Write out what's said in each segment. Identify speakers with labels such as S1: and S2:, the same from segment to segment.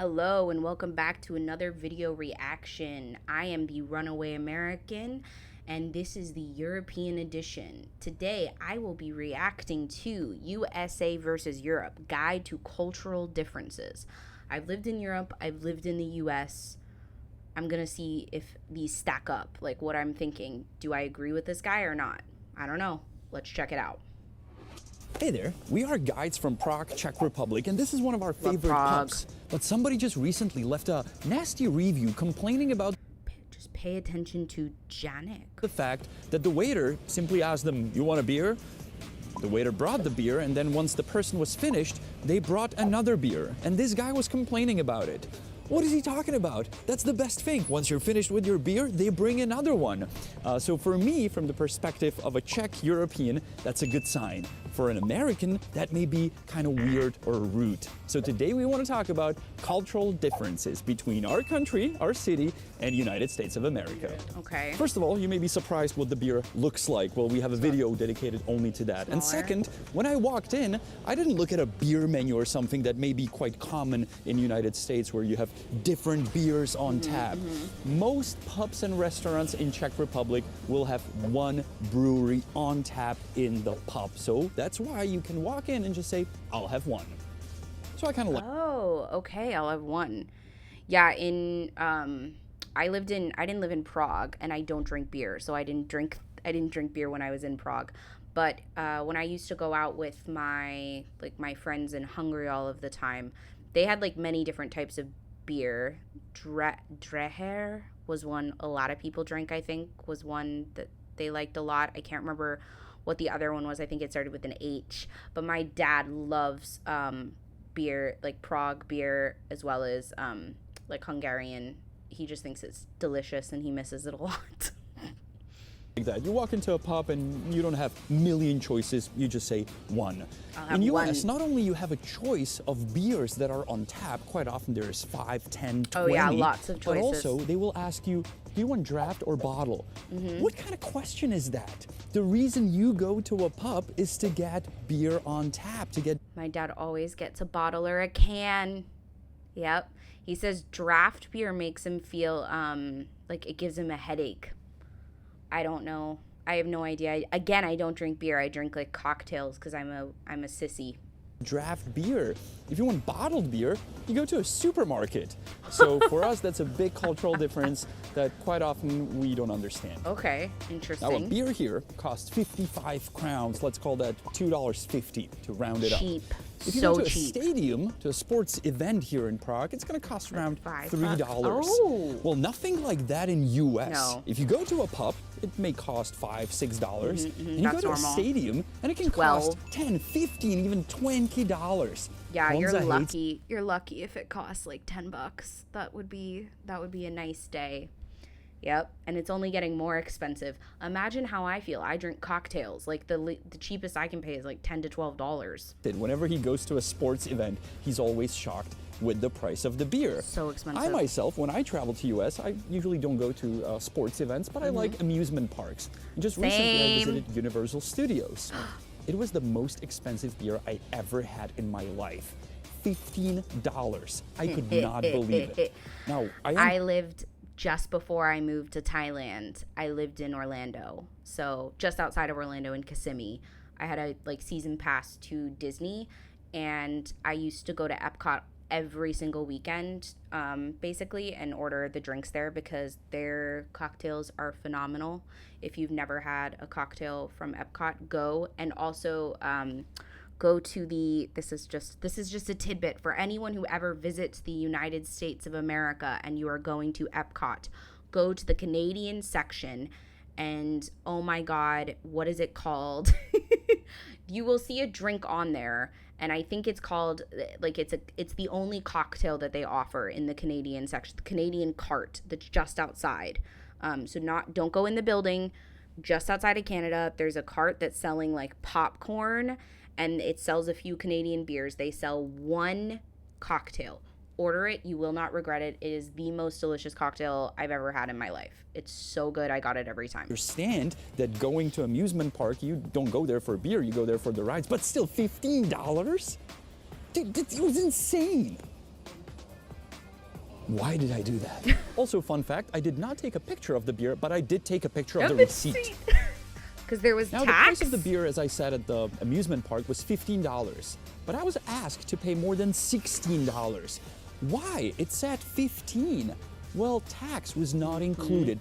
S1: Hello and welcome back to another video reaction. I am the Runaway American and this is the European edition. Today I will be reacting to USA versus Europe, Guide to Cultural Differences. I've lived in Europe, I've lived in the US. I'm gonna see if these stack up, like what I'm thinking. Do I agree with this guy or not? I don't know. Let's check it out.
S2: Hey there, we are guides from Prague, Czech Republic, and this is one of our favorite pubs. But somebody just recently left a nasty review complaining about
S1: Just pay attention to Janik.
S2: the fact that the waiter simply asked them, "You want a beer?" The waiter brought the beer, and then once the person was finished, they brought another beer, and this guy was complaining about it. What is he talking about? That's the best thing. Once you're finished with your beer, they bring another one. So for me, from the perspective of a Czech European, that's a good sign. For an American, that may be kind of weird or rude. So today we want to talk about cultural differences between our country, our city, and United States of America.
S1: Okay.
S2: First of all, you may be surprised what the beer looks like. Well, we have a video dedicated only to that. And
S1: Smaller.
S2: second, when I walked in, I didn't look at a beer menu or something that may be quite common in the United States where you have different beers on tap. Most pubs and restaurants in Czech Republic will have one brewery on tap in the pub. So that's why you can walk in and just say, "I'll have one." So I kind of like.
S1: Oh, okay. I'll have one. Yeah, I didn't live in Prague and I don't drink beer. So I didn't drink beer when I was in Prague. But when I used to go out with my friends in Hungary all of the time, they had like many different types of beer. Dreher was one a lot of people drank, I think, was one that they liked a lot. I can't remember what the other one was. I think it started with an H. But my dad loves beer, like Prague beer, as well as like Hungarian. He just thinks it's delicious and he misses it a lot.
S2: Like that. You walk into a pub and you don't have a million choices, you just say one. In US, not only you have a choice of beers that are on tap, quite often there's 5, 10, 20.
S1: Oh yeah, lots of choices.
S2: But also they will ask you, do you want draft or bottle? What kind of question is that? The reason you go to a pub is to get beer on tap, to get...
S1: My dad always gets a bottle or a can. Yep. He says draft beer makes him feel like it gives him a headache. I don't know. I have no idea. Again, I don't drink beer. I drink like cocktails because I'm a sissy.
S2: Draft beer. If you want bottled beer, you go to a supermarket. So for us, that's a big cultural difference that quite often we don't understand.
S1: Okay, interesting.
S2: Now a beer here costs 55 crowns. Let's call that $2.50 to round it up.
S1: Cheap.
S2: If you
S1: So
S2: go to
S1: cheap.
S2: a stadium, to a sports event here in Prague, it's going to cost around $3.
S1: Oh.
S2: Well, nothing like that in US.
S1: No.
S2: If you go to a pub, it may cost $5, $6. And you
S1: That's
S2: go to
S1: normal.
S2: a stadium, and it can
S1: 12.
S2: cost $10, $15, even $20.
S1: Yeah, you're
S2: Honza hates
S1: lucky. You're lucky if it costs like $10. That would be a nice day. Yep, and it's only getting more expensive. Imagine how I feel. I drink cocktails. Like the cheapest I can pay is like $10 to $12.
S2: Whenever he goes to a sports event, he's always shocked with the price of the beer.
S1: So expensive.
S2: I myself, when I travel to US, I usually don't go to sports events, but I like amusement parks. And just recently I visited Universal Studios. It was the most expensive beer I ever had in my life. $15. I could not believe it. Now,
S1: I lived just before I moved to Thailand. I lived in Orlando, so just outside of Orlando in Kissimmee. I had a season pass to Disney, and I used to go to Epcot every single weekend, basically, and order the drinks there because their cocktails are phenomenal. If you've never had a cocktail from Epcot, go. And also go to this is just a tidbit for anyone who ever visits the United States of America and you are going to Epcot. Go to the Canadian section and oh my God, what is it called? You will see a drink on there, and I think it's called it's the only cocktail that they offer in the Canadian section, the Canadian cart that's just outside. Don't go in the building. Just outside of Canada, there's a cart that's selling like popcorn, and it sells a few Canadian beers. They sell one cocktail. Order it. You will not regret it. It is the most delicious cocktail I've ever had in my life. It's so good. I got it every time.
S2: Understand that going to amusement park, you don't go there for beer, you go there for the rides, but still $15? Dude, it was insane. Why did I do that? Also, fun fact, I did not take a picture of the beer, but I did take a picture of the receipt.
S1: Because there was
S2: Now,
S1: tax?
S2: the price of the beer, as I said at the amusement park, was $15. But I was asked to pay more than $16. Why? It said 15. Well, tax was not included.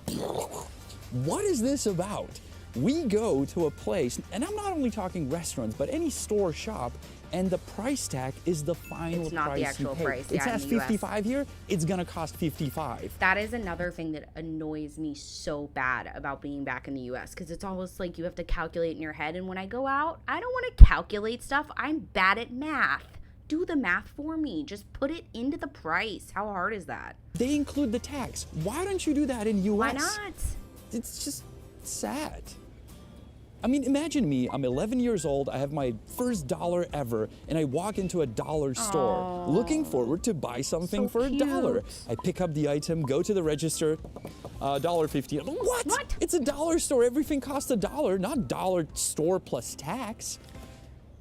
S2: What is this about? We go to a place, and I'm not only talking restaurants, but any store, shop, and the price tag is the final price.
S1: It's not the actual price.
S2: It says 55 here, it's gonna cost 55.
S1: That is another thing that annoys me so bad about being back in the US, because it's almost like you have to calculate in your head, and when I go out, I don't want to calculate stuff. I'm bad at math. Do the math for me. Just put it into the price. How hard is that?
S2: They include the tax. Why don't you do that in US?
S1: Why not?
S2: It's just sad. I mean, imagine me, I'm 11 years old, I have my first dollar ever, and I walk into a dollar store, looking forward to buy something for $1. I pick up the item, go to the register, $1.50. What? It's a dollar store, everything costs $1, not dollar store plus tax.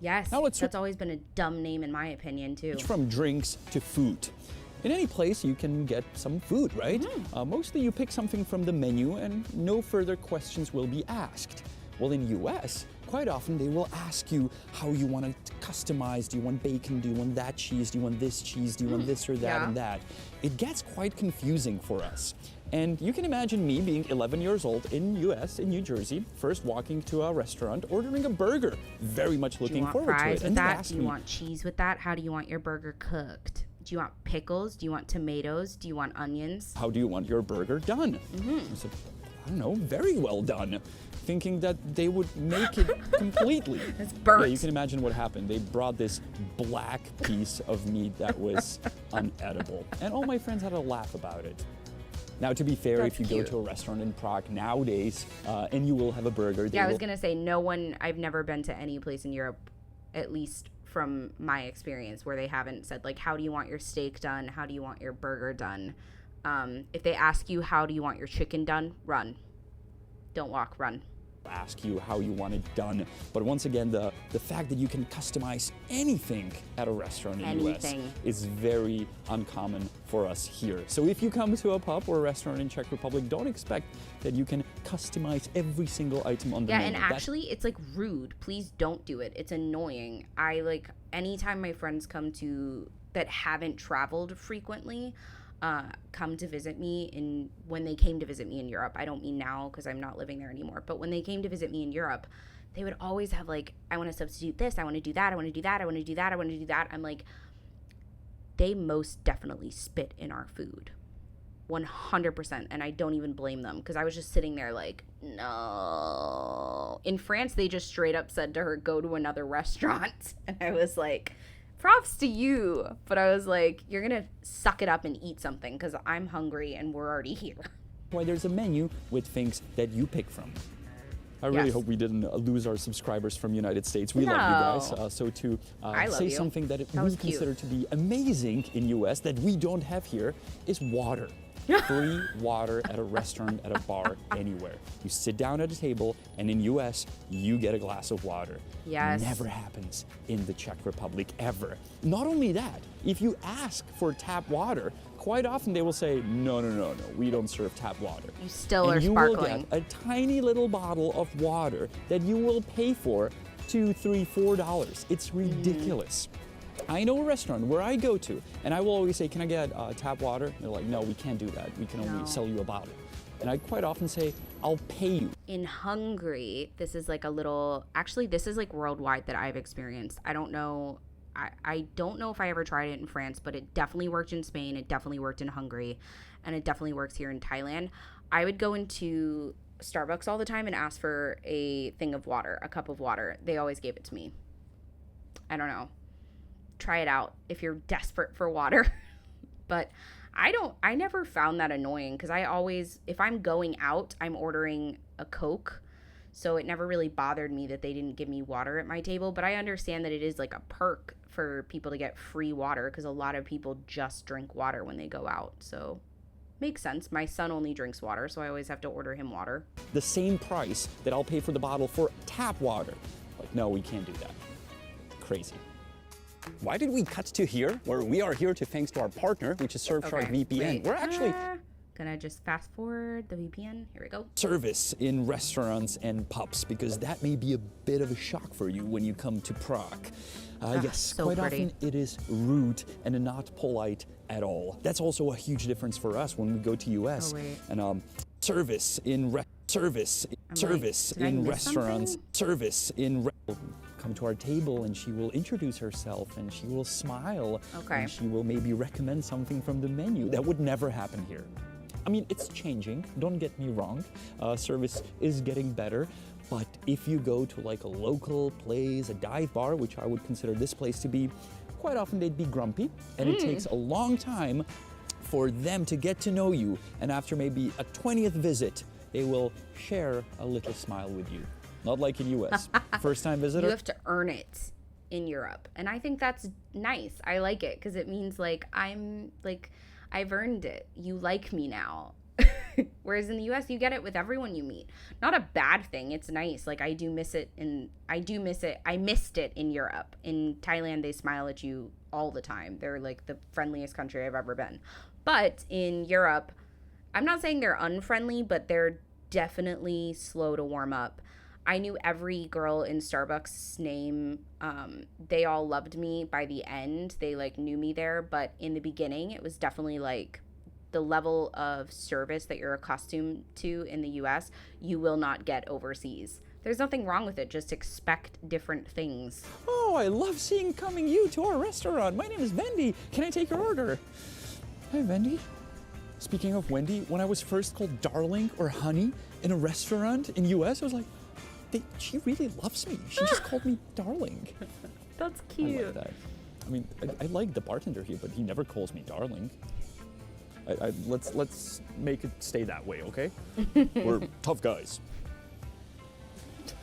S1: Yes, that's always been a dumb name in my opinion too.
S2: From drinks to food. In any place, you can get some food, right? Mostly you pick something from the menu and no further questions will be asked. Well, in US, quite often they will ask you how you want to customize. Do you want bacon? Do you want that cheese? Do you want this cheese? Do you want this or that and that? It gets quite confusing for us. And you can imagine me being 11 years old in US, in New Jersey, first walking to a restaurant, ordering a burger, very much looking forward to it.
S1: And do you want cheese with that? How do you want your burger cooked? Do you want pickles? Do you want tomatoes? Do you want onions?
S2: How do you want your burger done? I said, I don't know, very well done. Thinking that they would make it completely.
S1: It's burnt.
S2: Yeah, you can imagine what happened. They brought this black piece of meat that was unedible. And all my friends had a laugh about it. Now, to be fair, if you go to a restaurant in Prague nowadays and you will have a burger.
S1: Yeah, I was going to say, I've never been to any place in Europe, at least from my experience, where they haven't said, like, how do you want your steak done? How do you want your burger done? If they ask you, how do you want your chicken done? Run. Don't walk, run.
S2: Ask you how you want it done. But once again, the fact that you can customize anything at a restaurant in the US is very uncommon for us here. So if you come to a pub or a restaurant in Czech Republic, don't expect that you can customize every single item on the menu.
S1: Yeah, and actually, it's like rude. Please don't do it. It's annoying. Anytime my friends come that haven't traveled frequently, come to visit me when they came to visit me in Europe. I don't mean now because I'm not living there anymore, but when they came to visit me in Europe, they would always have like, I want to substitute this, I want to do that, I want to do that, I want to do that, I want to do that. I'm like, they most definitely spit in our food. 100%, and I don't even blame them because I was just sitting there like, no. In France, they just straight up said to her, go to another restaurant. And I was like, props to you. But I was like, you're going to suck it up and eat something because I'm hungry and we're already here.
S2: Why there's a menu with things that you pick from. I really hope we didn't lose our subscribers from United States. We love you guys. So to say something that we consider to be amazing in US that we don't have here is water. Free water at a restaurant, at a bar, anywhere. You sit down at a table, and in US, you get a glass of water.
S1: Yes.
S2: Never happens in the Czech Republic, ever. Not only that, if you ask for tap water, quite often they will say, no, we don't serve tap water.
S1: You still are sparkling.
S2: You will get a tiny little bottle of water that you will pay for $2, $3, $4. It's ridiculous. I know a restaurant where I go to, and I will always say, can I get tap water? And they're like, no, we can't do that. We can only sell you a bottle. And I quite often say, I'll pay you.
S1: In Hungary, this is like this is like worldwide that I've experienced. I don't know if I ever tried it in France, but it definitely worked in Spain. It definitely worked in Hungary, and it definitely works here in Thailand. I would go into Starbucks all the time and ask for a thing of water, a cup of water. They always gave it to me. I don't know. Try it out if you're desperate for water. But I never found that annoying because if I'm going out, I'm ordering a Coke. So it never really bothered me that they didn't give me water at my table. But I understand that it is like a perk for people to get free water because a lot of people just drink water when they go out. So makes sense. My son only drinks water, so I always have to order him water.
S2: The same price that I'll pay for the bottle for tap water. Like, no, we can't do that. Crazy. Why did we cut to here? Where we are here to thanks to our partner, which is Surfshark VPN.
S1: Wait.
S2: We're actually
S1: gonna just fast forward the VPN. Here we go.
S2: service in restaurants and pubs, because that may be a bit of a shock for you when you come to Prague. Yes,
S1: so
S2: quite
S1: pretty.
S2: often it is rude and not polite at all. That's also a huge difference for us when we go to US.
S1: Oh, wait.
S2: And service in restaurants, service in come to our table, and she will introduce herself and she will smile.
S1: Okay.
S2: And she will maybe recommend something from the menu. That would never happen here. I mean, it's changing, don't get me wrong. Service is getting better, but if you go to like a local place, a dive bar, which I would consider this place to be, quite often they'd be grumpy, and it takes a long time for them to get to know you, and after maybe a 20th visit, they will share a little smile with you. Not like in US. First time visitor.
S1: You have to earn it in Europe. And I think that's nice. I like it because it means like I've earned it. You like me now. Whereas in the US, you get it with everyone you meet. Not a bad thing. It's nice. Like I missed it in Europe. In Thailand, they smile at you all the time. They're like the friendliest country I've ever been. But in Europe, I'm not saying they're unfriendly, but they're definitely slow to warm up. I knew every girl in Starbucks' name. They all loved me by the end. They like knew me there. But in the beginning, it was definitely like the level of service that you're accustomed to in the US, you will not get overseas. There's nothing wrong with it. Just expect different things.
S2: Oh, I love seeing coming you to our restaurant. My name is Wendy. Can I take your order? Hi, Wendy. Speaking of Wendy, when I was first called darling or honey in a restaurant in US, I was like, she really loves me. She just called me darling.
S1: That's
S2: I
S1: cute.
S2: like that. I mean, I like the bartender here, but he never calls me darling. Let's make it stay that way, okay? We're tough guys.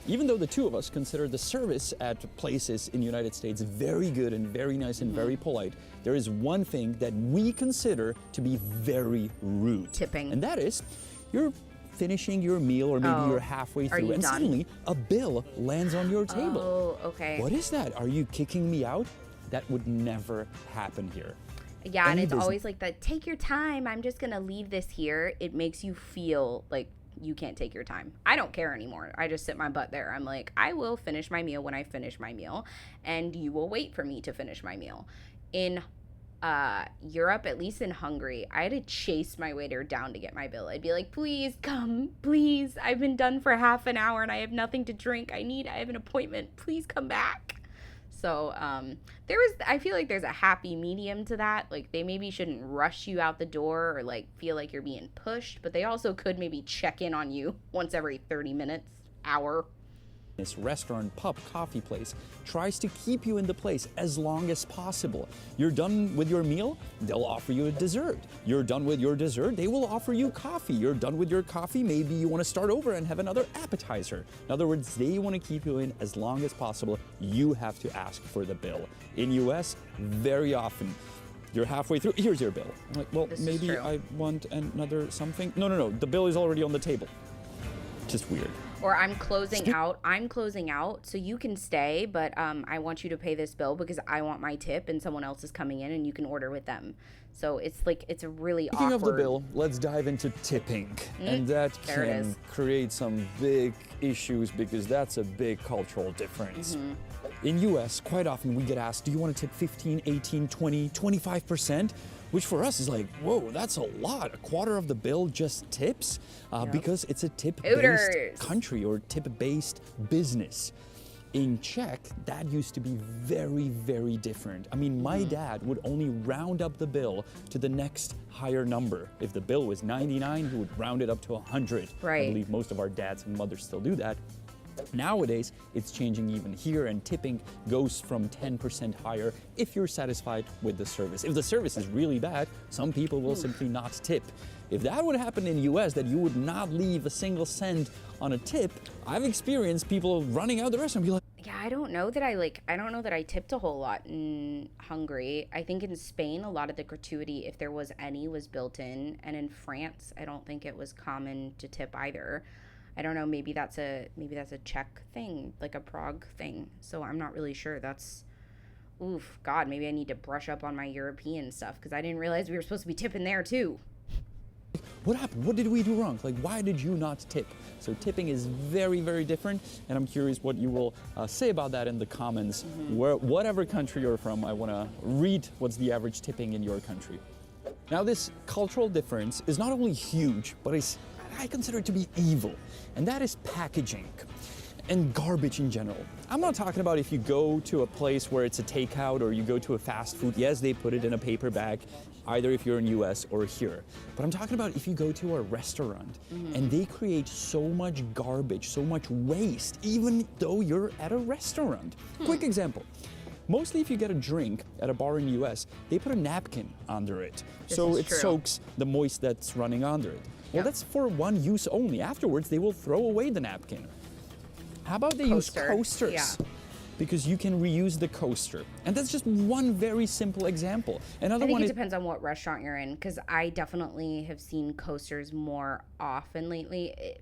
S2: Even though the two of us consider the service at places in the United States very good and very nice and very polite, there is one thing that we consider to be very rude.
S1: Tipping.
S2: And that is, you're finishing your meal, or maybe you're halfway through, and suddenly a bill lands on your table.
S1: Oh, okay.
S2: What is that? Are you kicking me out? That would never happen here.
S1: Yeah, and it's always like that, take your time, I'm just gonna leave this here. It makes you feel like you can't take your time. I don't care anymore. I just sit my butt there. I'm like, I will finish my meal when I finish my meal, and you will wait for me to finish my meal. In Europe, at least in Hungary, I had to chase my waiter down to get my bill. I'd be like, please come, please. I've been done for half an hour and I have nothing to drink. I have an appointment. Please come back. So I feel like there's a happy medium to that. Like they maybe shouldn't rush you out the door or like feel like you're being pushed, but they also could maybe check in on you once every 30 minutes, hour.
S2: This restaurant, pub, coffee place tries to keep you in the place as long as possible. You're done with your meal, they'll offer you a dessert. You're done with your dessert, they will offer you coffee. You're done with your coffee, maybe you want to start over and have another appetizer. In other words, they want to keep you in as long as possible. You have to ask for the bill. In US, very often, you're halfway through, here's your bill. I'm like, well, maybe I want another something. No, the bill is already on the table. Just weird.
S1: Or I'm closing out, so you can stay, but I want you to pay this bill because I want my tip and someone else is coming in and you can order with them. So it's like, it's a really
S2: Speaking
S1: awkward.
S2: of the bill, let's dive into tipping. And that can create some big issues because that's a big cultural difference. In US, quite often we get asked, do you want to tip 15, 18, 20, 25%? Which for us is like, whoa, that's a lot. A quarter of the bill just tips because it's a tip-based country or tip-based business. In Czech, that used to be very, very different. I mean, my dad would only round up the bill to the next higher number. If the bill was 99, he would round it up to 100.
S1: Right.
S2: I believe most of our dads and mothers still do that. Nowadays, it's changing even here, and tipping goes from 10% higher if you're satisfied with the service. If the service is really bad, some people will simply not tip. If that would happen in US, that you would not leave a single cent on a tip, I've experienced people running out the restaurant and be like,
S1: Yeah, I don't know that I tipped a whole lot in Hungary. I think in Spain, a lot of the gratuity, if there was any, was built in. And in France, I don't think it was common to tip either. I don't know, maybe that's a Czech thing, like a Prague thing. So I'm not really sure. That's Oof, God, maybe I need to brush up on my European stuff because I didn't realize we were supposed to be tipping there too.
S2: What happened? What did we do wrong? Like, why did you not tip? So tipping is very, very different, and I'm curious what you will say about that in the comments. Whatever country you're from, I want to read what's the average tipping in your country. Now, this cultural difference is not only huge, but I consider it to be evil, and that is packaging and garbage in general. I'm not talking about if you go to a place where it's a takeout or you go to a fast food. Yes, they put it in a paper bag, either if you're in US or here. But I'm talking about if you go to a restaurant and they create so much garbage, so much waste, even though you're at a restaurant. Quick example. Mostly if you get a drink at a bar in the US, they put a napkin under it. So it soaks the moist that's running under it. Well, that's for one use only. Afterwards, they will throw away the napkin. How about they use coasters?
S1: Yeah.
S2: Because you can reuse the coaster. And that's just one very simple example. Another
S1: I think
S2: one
S1: it depends on what restaurant you're in, because I definitely have seen coasters more often lately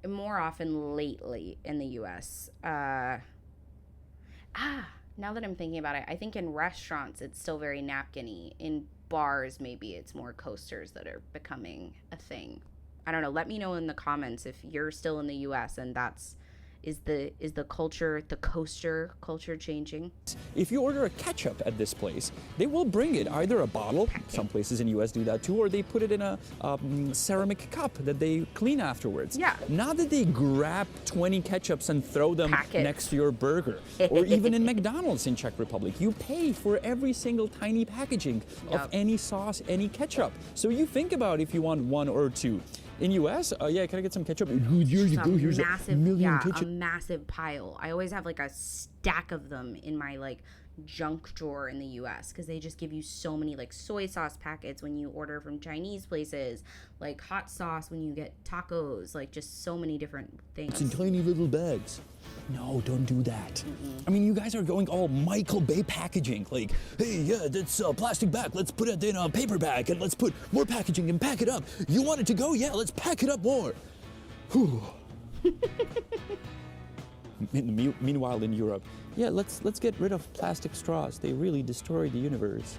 S1: in the US. Now that I'm thinking about it, I think in restaurants it's still very napkin-y. In bars, maybe it's more coasters that are becoming a thing. I don't know. Let me know in the comments if you're still in the US and is the coaster culture changing?
S2: If you order a ketchup at this place, they will bring it, either a bottle, some places in US do that too, or they put it in a ceramic cup that they clean afterwards.
S1: Yeah.
S2: Not that they grab 20 ketchups and throw them next to your burger. Or even in McDonald's in Czech Republic, you pay for every single tiny packaging of any sauce, any ketchup. So you think about if you want one or two. In US, yeah, can I get some ketchup? Here you go. Here's a million ketchup.
S1: A massive pile. I always have like a stack of them in my like junk drawer in the US because they just give you so many like soy sauce packets when you order from Chinese places, like hot sauce when you get tacos, like just so many different things.
S2: It's in tiny little bags. No, don't do that. I mean, you guys are going all Michael Bay packaging. Like, hey, yeah, that's a plastic bag. Let's put it in a paper bag and let's put more packaging and pack it up. You want it to go? Yeah, let's pack it up more. Whew. Meanwhile, in Europe, yeah, let's get rid of plastic straws. They really destroy the universe.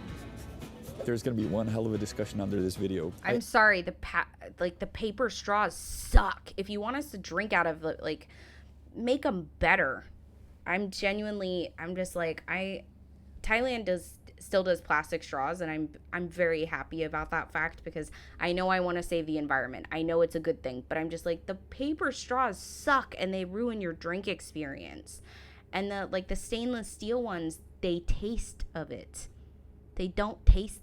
S2: There's gonna be one hell of a discussion under this video.
S1: I'm sorry, the paper straws suck. If you want us to drink out of like, make them better. Thailand still does plastic straws, and I'm very happy about that fact because I know I want to save the environment. I know it's a good thing, but I'm just like, the paper straws suck and they ruin your drink experience. And the stainless steel ones, they taste of it. They don't taste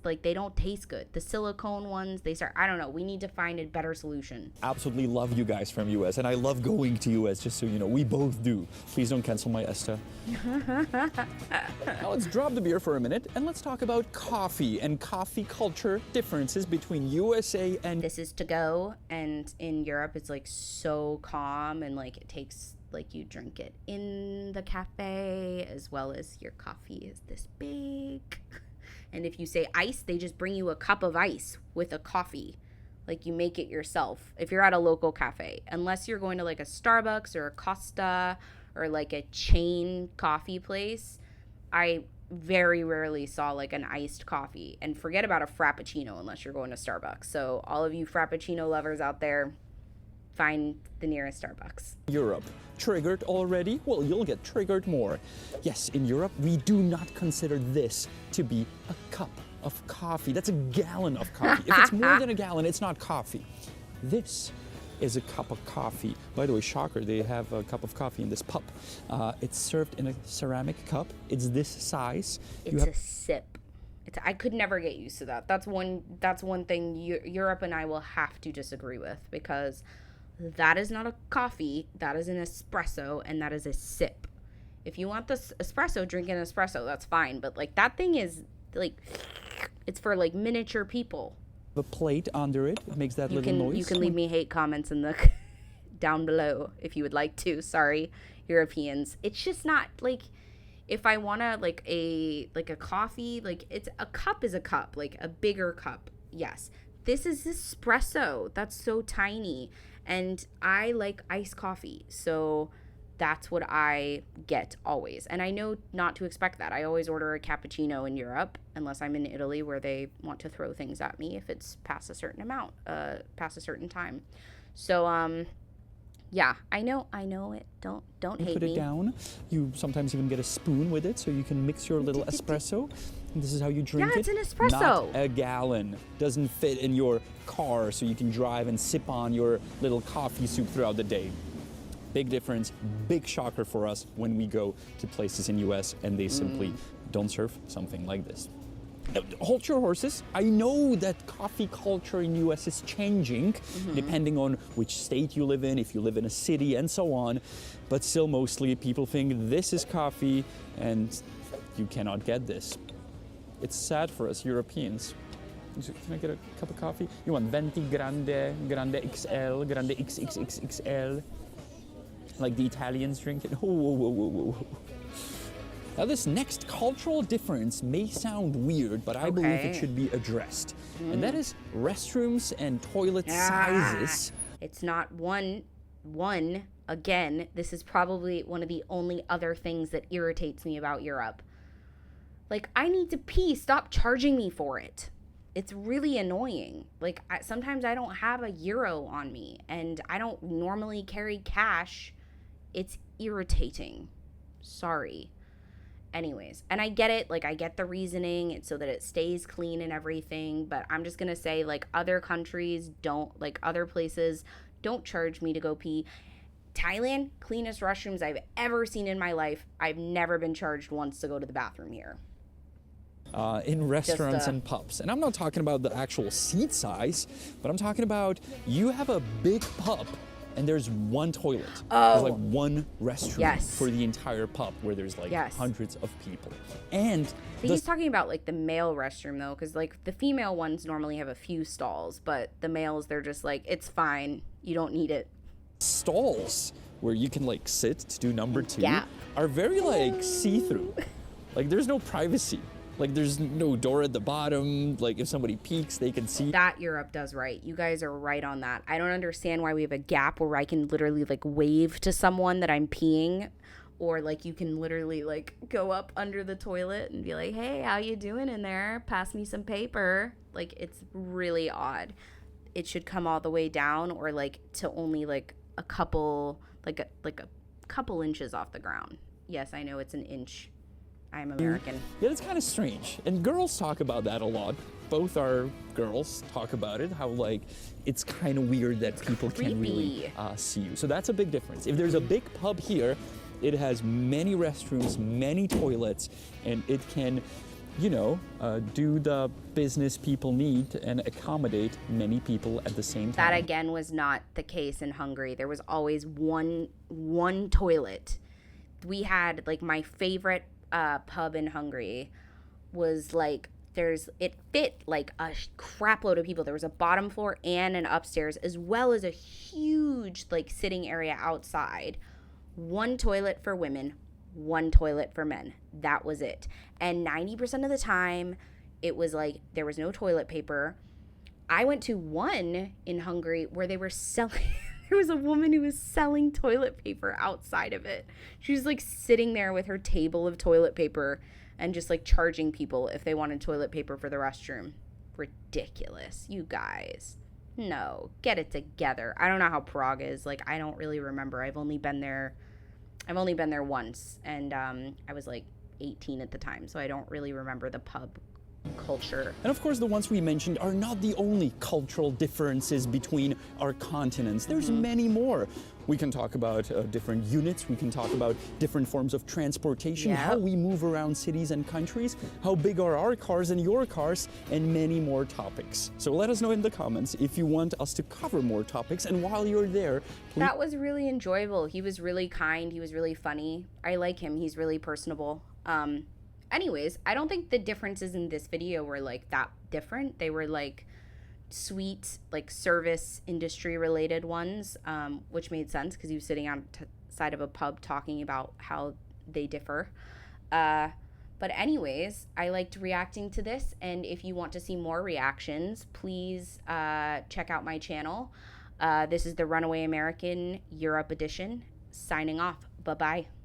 S1: good. The silicone ones, I don't know. We need to find a better solution.
S2: Absolutely love you guys from US, and I love going to US, just so you know. We both do. Please don't cancel my ESTA. Now let's drop the beer for a minute, and let's talk about coffee and coffee culture differences between USA and...
S1: This is to go, and in Europe it's like so calm, and like it takes... like you drink it in the cafe, as well as your coffee is this big. And if you say ice, they just bring you a cup of ice with a coffee. Like you make it yourself if you're at a local cafe. Unless you're going to like a Starbucks or a Costa or like a chain coffee place, I very rarely saw like an iced coffee. And forget about a Frappuccino unless you're going to Starbucks. So all of you Frappuccino lovers out there, find the nearest Starbucks.
S2: Europe. Triggered already? Well, you'll get triggered more. Yes, in Europe, we do not consider this to be a cup of coffee. That's a gallon of coffee. If it's more than a gallon, it's not coffee. This is a cup of coffee. By the way, shocker, they have a cup of coffee in this pup. It's served in a ceramic cup. It's this size.
S1: It's a sip. I could never get used to that. That's one thing Europe and I will have to disagree with, because that is not a coffee, that is an espresso, and that is a sip. If you want this espresso, drink an espresso, that's fine. But like that thing is like, it's for like miniature people.
S2: The plate under it makes that little noise.
S1: You can leave me hate comments in the down below if you would like to. Sorry, Europeans. It's just not like, if I want to like a coffee, like it's a cup is a cup, like a bigger cup. Yes. This is espresso. That's so tiny. And I like iced coffee. So that's what I get always. And I know not to expect that. I always order a cappuccino in Europe, unless I'm in Italy where they want to throw things at me if it's past a certain amount, past a certain time. So, yeah, I know it. Don't hate
S2: put
S1: me.
S2: it down. You sometimes even get a spoon with it so you can mix your little espresso. And this is how you drink it.
S1: Yeah, it's an espresso.
S2: Not a gallon. Doesn't fit in your car so you can drive and sip on your little coffee soup throughout the day. Big difference, big shocker for us when we go to places in US and they simply don't serve something like this. Hold your horses. I know that coffee culture in US is changing depending on which state you live in, if you live in a city and so on, but still mostly people think this is coffee and you cannot get this. It's sad for us Europeans. Can I get a cup of coffee? You want venti grande, grande XL, grande XXXXL? Like the Italians drink it. Whoa. Now this next cultural difference may sound weird, but I believe it should be addressed. And that is restrooms and toilet sizes.
S1: It's not one. Again, this is probably one of the only other things that irritates me about Europe. Like, I need to pee. Stop charging me for it. It's really annoying. Like, sometimes I don't have a euro on me, and I don't normally carry cash. It's irritating. Sorry. Anyways, and I get it. Like, I get the reasoning. It's so that it stays clean and everything. But I'm just going to say, like, other countries don't, like, other places don't charge me to go pee. Thailand, cleanest restrooms I've ever seen in my life. I've never been charged once to go to the bathroom here.
S2: In restaurants and pubs. And I'm not talking about the actual seat size, but I'm talking about you have a big pub and there's one toilet. There's like one restroom for the entire pub where there's like hundreds of people. And
S1: he's talking about like the male restroom though, because like the female ones normally have a few stalls, but the males, they're just like, it's fine, you don't need it.
S2: Stalls where you can like sit to do number two are very like see-through. Like there's no privacy. Like, there's no door at the bottom. Like, if somebody peeks, they can see.
S1: That Europe does right. You guys are right on that. I don't understand why we have a gap where I can literally, like, wave to someone that I'm peeing. Or, like, you can literally, like, go up under the toilet and be like, hey, how you doing in there? Pass me some paper. Like, it's really odd. It should come all the way down or, like, to only, like, a couple, like a couple inches off the ground. Yes, I know it's an inch. I'm American.
S2: Yeah, that's kind of strange. And girls talk about that a lot. Both our girls talk about it, how like it's kind of weird that people can't really see you. So that's a big difference. If there's a big pub here, it has many restrooms, many toilets, and it can, you know, do the business people need and accommodate many people at the same time.
S1: That again was not the case in Hungary. There was always one toilet. We had like my favorite pub in Hungary was like it fit like a crap load of people. There was a bottom floor and an upstairs as well as a huge like sitting area outside. One toilet for women, one toilet for men. That was it. And 90% of the time it was like there was no toilet paper. I went to one in Hungary where they were selling there was a woman who was selling toilet paper outside of it. She was like sitting there with her table of toilet paper and just like charging people if they wanted toilet paper for the restroom. Ridiculous. You guys. No, get it together. I don't know how Prague is. Like, I don't really remember. I've only been there once, and I was like 18 at the time, so I don't really remember the pub culture.
S2: And of course the ones we mentioned are not the only cultural differences between our continents. There's many more. We can talk about different units, we can talk about different forms of transportation, how we move around cities and countries, how big are our cars and your cars, and many more topics. So let us know in the comments if you want us to cover more topics, and while you're there, please...
S1: That was really enjoyable. He was really kind, he was really funny. I like him, he's really personable. Anyways, I don't think the differences in this video were like that different. They were like sweet, like service industry related ones, which made sense because he was sitting outside of a pub talking about how they differ. But anyways, I liked reacting to this. And if you want to see more reactions, please check out my channel. This is the Runaway American Europe edition. Signing off. Bye. Bye-bye.